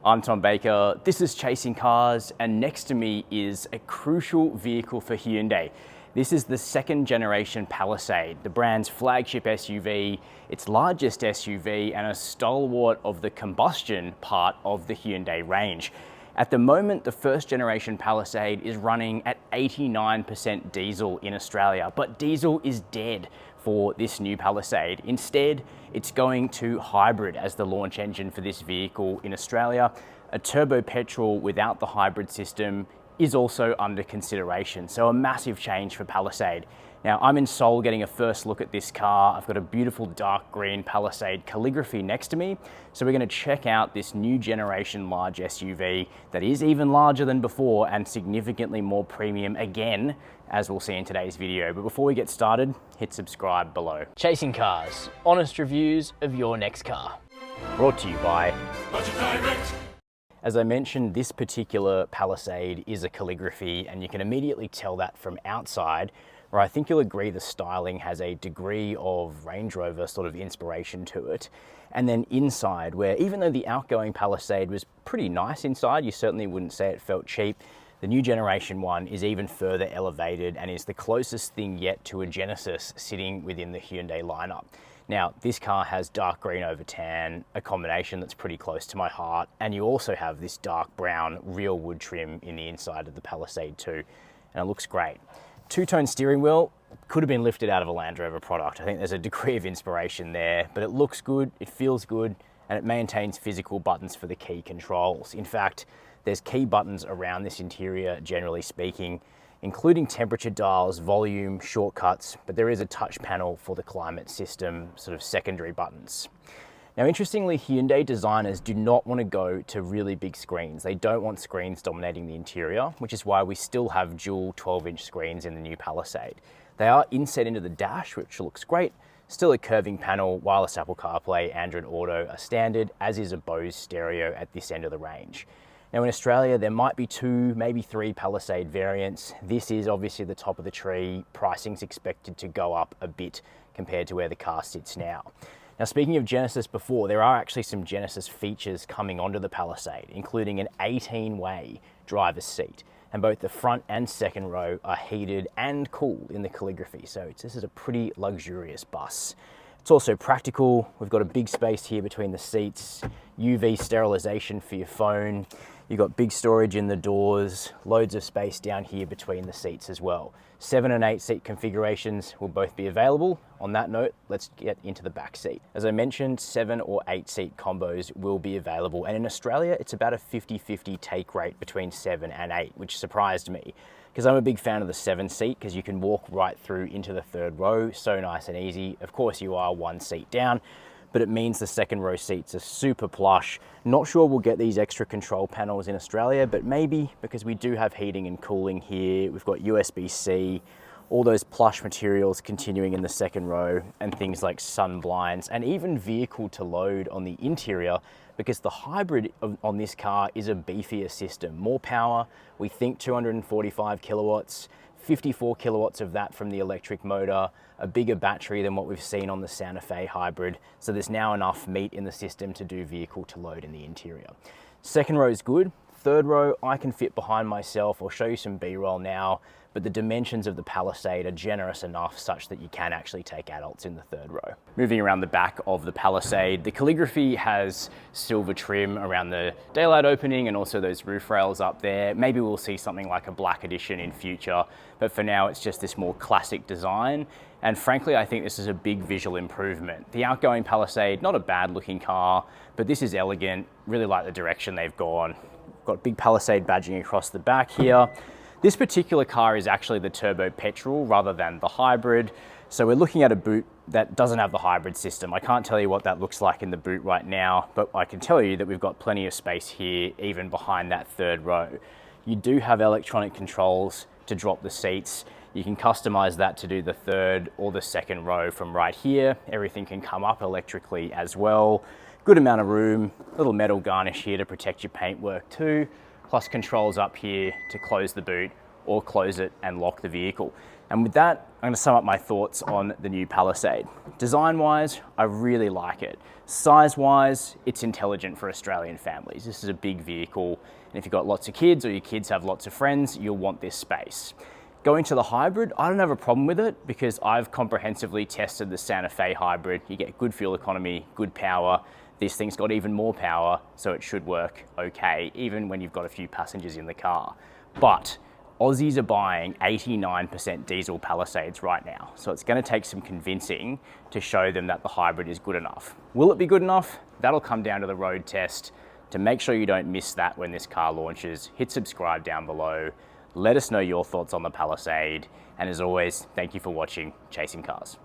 I'm Tom Baker, this is Chasing Cars, and next to me is a crucial vehicle for Hyundai. This is the second generation Palisade, the brand's flagship SUV, its largest SUV, and a stalwart of the combustion part of the Hyundai range. At the moment, the first generation Palisade is running at 89% diesel in Australia, but diesel is dead for this new Palisade. Instead, it's going to hybrid as the launch engine for this vehicle in Australia. A turbo petrol without the hybrid system is also under consideration, so a massive change for Palisade. Now, I'm in Seoul getting a first look at this car. I've got a beautiful dark green Palisade Calligraphy next to me, so we're going to check out this new generation large SUV that is even larger than before and significantly more premium again, as we'll see in today's video. But before we get started, hit subscribe below. Chasing Cars, honest reviews of your next car. Brought to you by Budget Direct. As I mentioned, this particular Palisade is a Calligraphy, and you can immediately tell that from outside, where I think you'll agree the styling has a degree of Range Rover sort of inspiration to it. And then inside, where even though the outgoing Palisade was pretty nice inside, you certainly wouldn't say it felt cheap, the new generation one is even further elevated and is the closest thing yet to a Genesis sitting within the Hyundai lineup. Now, this car has dark green over tan, a combination that's pretty close to my heart, and you also have this dark brown real wood trim in the inside of the Palisade too, and it looks great. Two-tone steering wheel could have been lifted out of a Land Rover product. I think there's a degree of inspiration there, but it looks good, it feels good, and it maintains physical buttons for the key controls. In fact, there's key buttons around this interior, generally speaking, including temperature dials, volume, shortcuts, but there is a touch panel for the climate system, sort of secondary buttons. Now, interestingly, Hyundai designers do not want to go to really big screens. They don't want screens dominating the interior, which is why we still have dual 12-inch screens in the new Palisade. They are inset into the dash, which looks great. Still a curving panel, wireless Apple CarPlay, Android Auto are standard, as is a Bose stereo at this end of the range. Now in Australia, there might be 2, maybe 3 Palisade variants. This is obviously the top of the tree. Pricing's expected to go up a bit compared to where the car sits now. Now, speaking of Genesis before, there are actually some Genesis features coming onto the Palisade, including an 18-way driver's seat. And both the front and second row are heated and cooled in the Calligraphy, so this is a pretty luxurious bus. It's also practical. We've got a big space here between the seats, UV sterilization for your phone. You've got big storage in the doors, loads of space down here between the seats as well. 7 and 8 seat configurations will both be available. On that note, let's get into the back seat. As I mentioned, 7 or 8 seat combos will be available. And in Australia, it's about a 50-50 take rate between 7 and 8, which surprised me, because I'm a big fan of the 7 seat because you can walk right through into the third row, so nice and easy. Of course, you are 1 seat down, but it means the second row seats are super plush. Not sure we'll get these extra control panels in Australia, but maybe, because we do have heating and cooling here. We've got USB-C, all those plush materials continuing in the second row, and things like sun blinds, and even vehicle to load on the interior, because the hybrid on this car is a beefier system. More power, we think 245 kilowatts, 54 kilowatts of that from the electric motor, a bigger battery than what we've seen on the Santa Fe hybrid. So there's now enough meat in the system to do vehicle to load in the interior. Second row is good. Third row, I can fit behind myself. I'll show you some B-roll now, but the dimensions of the Palisade are generous enough such that you can actually take adults in the third row. Moving around the back of the Palisade, the Calligraphy has silver trim around the daylight opening and also those roof rails up there. Maybe we'll see something like a black edition in future, but for now it's just this more classic design. And frankly, I think this is a big visual improvement. The outgoing Palisade, not a bad looking car, but this is elegant. Really like the direction they've gone. Got big Palisade badging across the back here. This particular car is actually the turbo petrol rather than the hybrid. So we're looking at a boot that doesn't have the hybrid system. I can't tell you what that looks like in the boot right now, but I can tell you that we've got plenty of space here, even behind that third row. You do have electronic controls to drop the seats. You can customize that to do the third or the second row from right here. Everything can come up electrically as well. Good amount of room, little metal garnish here to protect your paintwork too, plus controls up here to close the boot or close it and lock the vehicle. And with that, I'm going to sum up my thoughts on the new Palisade. Design-wise, I really like it. Size-wise, it's intelligent for Australian families. This is a big vehicle, and if you've got lots of kids or your kids have lots of friends, you'll want this space. Going to the hybrid, I don't have a problem with it because I've comprehensively tested the Santa Fe hybrid. You get good fuel economy, good power. This thing's got even more power, so it should work okay, even when you've got a few passengers in the car. But Aussies are buying 89% diesel Palisades right now, so it's going to take some convincing to show them that the hybrid is good enough. Will it be good enough? That'll come down to the road test. To make sure you don't miss that when this car launches, hit subscribe down below. Let us know your thoughts on the Palisade, and as always, thank you for watching Chasing Cars.